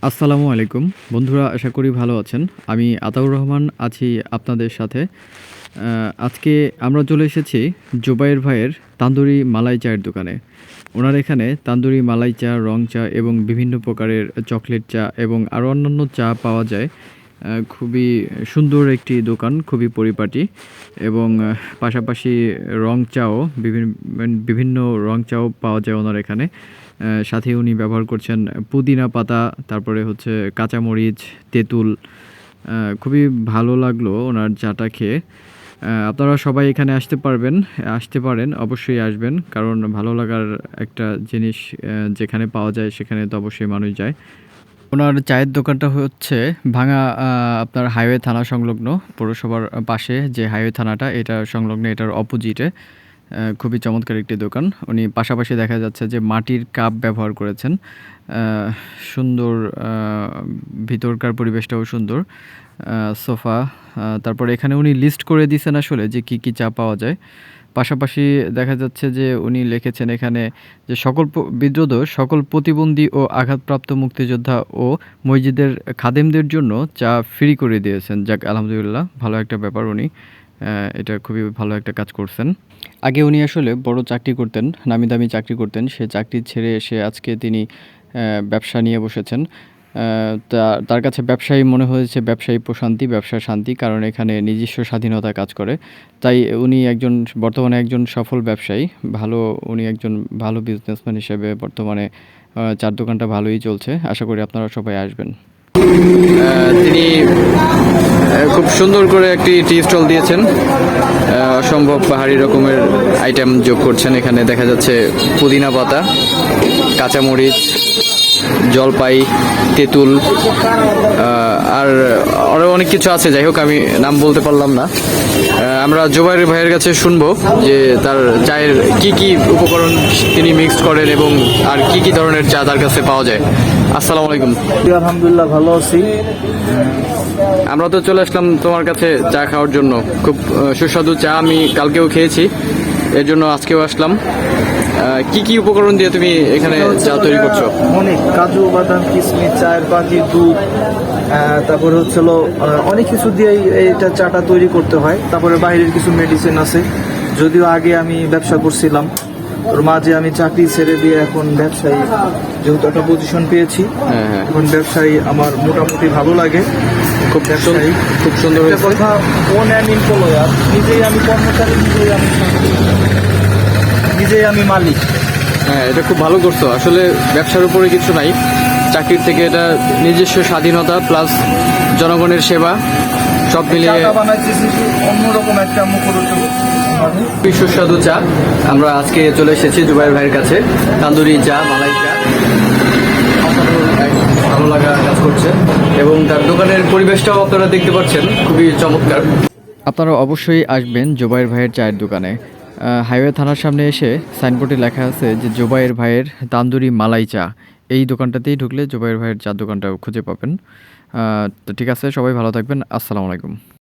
আসসালামু আলাইকুম বন্ধুরা, আশা করি ভালো আছেন। আমি আতাউর রহমান আছি আপনাদের সাথে। আজকে আমরা চলে এসেছি জুবাইর ভাইয়ের তান্দুরি মালাই চায়ের দোকানে। ওনার এখানে তান্দুরি মালাই চা, রং চা এবং বিভিন্ন প্রকারের চকলেট চা এবং আরও অন্যান্য চা পাওয়া যায়। খুবই সুন্দর একটি দোকান, খুবই পরিপাটি এবং পাশাপাশি রং চাও বিভিন্ন রং চাও পাওয়া যায় ওনার এখানে। সাথে উনি ব্যবহার করছেন পুদিনা পাতা, তারপরে হচ্ছে কাঁচামরিচ, তেঁতুল। খুবই ভালো লাগলো ওনার চাটা খেয়ে। আপনারা সবাই এখানে আসতে পারেন, অবশ্যই আসবেন, কারণ ভালো লাগার একটা জিনিস যেখানে পাওয়া যায় সেখানে তো অবশ্যই মানুষ যায়। ওনার চায়ের দোকানটা হচ্ছে ভাঙা, আপনার হাইওয়ে থানা সংলগ্ন, পৌরসভার পাশে যে হাইওয়ে থানাটা এটা সংলগ্ন, এটার অপোজিটে। খুবই চমৎকার একটি দোকান। উনি পাশাপাশি দেখা যাচ্ছে যে মাটির কাপ ব্যবহার করেছেন। সুন্দর, ভিতরকার পরিবেশটাও সুন্দর। সোফা, তারপরে এখানে উনি লিস্ট করে দিয়েছেন আসলে যে কী চা পাওয়া যায়। পাশাপাশি দেখা যাচ্ছে যে উনি লিখেছেন এখানে যে সকল প্রতিবন্ধী ও আঘাতপ্রাপ্ত মুক্তিযোদ্ধা ও মসজিদের খাদেমদের জন্য চা ফ্রি করে দিয়েছেন। যাক, আলহামদুলিল্লাহ, ভালো একটা ব্যাপার। উনি এটা খুবই ভালো একটা কাজ করছেন। আগে উনি আসলে বড় চাকরি করতেন, নামি দামি চাকরি করতেন। সে চাকরি ছেড়ে এসে আজকে তিনি ব্যবসা নিয়ে বসেছেন। তার কাছে ব্যবসায়ী মনে হয়েছে, ব্যবসায়ী প্রশান্তি, ব্যবসা শান্তি, কারণ এখানে নিজস্ব স্বাধীনতা কাজ করে। তাই উনি বর্তমানে একজন সফল ব্যবসায়ী। উনি একজন ভালো বিজনেসম্যান হিসেবে বর্তমানে চার দোকানটা ভালোই চলছে। আশা করি আপনারা সবাই আসবেন। তিনি খুব সুন্দর করে একটি টি স্টল দিয়েছেন। অসম্ভব পাহাড়ি রকমের আইটেম যোগ করছেন। এখানে দেখা যাচ্ছে পুদিনা পাতা, কাঁচামরিচ, জলপাই, তেঁতুল, আর আরও অনেক কিছু আছে। যাই হোক, আমি নাম বলতে পারলাম না। আমরা জুবাইর ভাইয়ের কাছে শুনবো যে তার চায়ের কি কি উপকরণ তিনি মিক্স করেন এবং আর কি কি ধরনের চা তার কাছে পাওয়া যায়। আসসালামু আলাইকুম। আলহামদুলিল্লাহ, ভালো আছি। আমরা তো চলে আসলাম তোমার কাছে চা খাওয়ার জন্য। খুব সুস্বাদু চা, আমি কালকেও খেয়েছি, এর জন্য আজকেও আসলাম। কি কি উপকরণ দিয়ে তুমি এখানে চা তৈরি করছো? অনেক কাজু, বাদাম, কিশমিশ, চায়ের পাতি, দুধ, তারপরে অনেক কিছু দিয়েই এটা চাটা তৈরি করতে হয়। তারপরে বাইরের কিছু মেডিসিন আছে। যদিও আগে আমি ব্যবসা করছিলাম, ওর মাঝে আমি চাকরি ছেড়ে দিয়ে এখন ব্যবসায়ী, যেহেতু একটা পজিশন পেয়েছি, এখন ব্যবসায়ী আমার মোটামুটি ভালো লাগে। খুব সুন্দর কথা, ওন অ্যান্ড এমপ্লয়ার, নিজেই আমি কর্মচারী, নিজেই আমি মালিক। হ্যাঁ, এটা খুব ভালো করছো। আসলে ব্যবসার উপরে কিছু নাই, চাকরির থেকে এটা নিজস্ব স্বাধীনতা প্লাস জনগণের সেবা, সব মিলিয়ে অন্যরকম একটা সুস্বাদু চা। আমরা আজকে চলে এসেছি জুবাইর ভাইয়ের কাছে। তান্দুরি চা, মালাই চা, ভালো লাগা কাজ করছে এবং তার দোকানের পরিবেশটাও আপনারা দেখতে পাচ্ছেন, খুবই চমৎকার। আপনারা অবশ্যই আসবেন জুবাইর ভাইয়ের চায়ের দোকানে। হাইওয়ে থানার সামনে এসে সাইনবোর্ডে লেখা আছে যে জুবাইর ভাইয়ের তান্দুরি মালাই চা। এই দোকানটাতেই ঢুকলে জুবাইর ভাইয়ের চার দোকানটা খুঁজে পাবেন। তো ঠিক আছে, সবাই ভালো থাকবেন। আসসালামু আলাইকুম।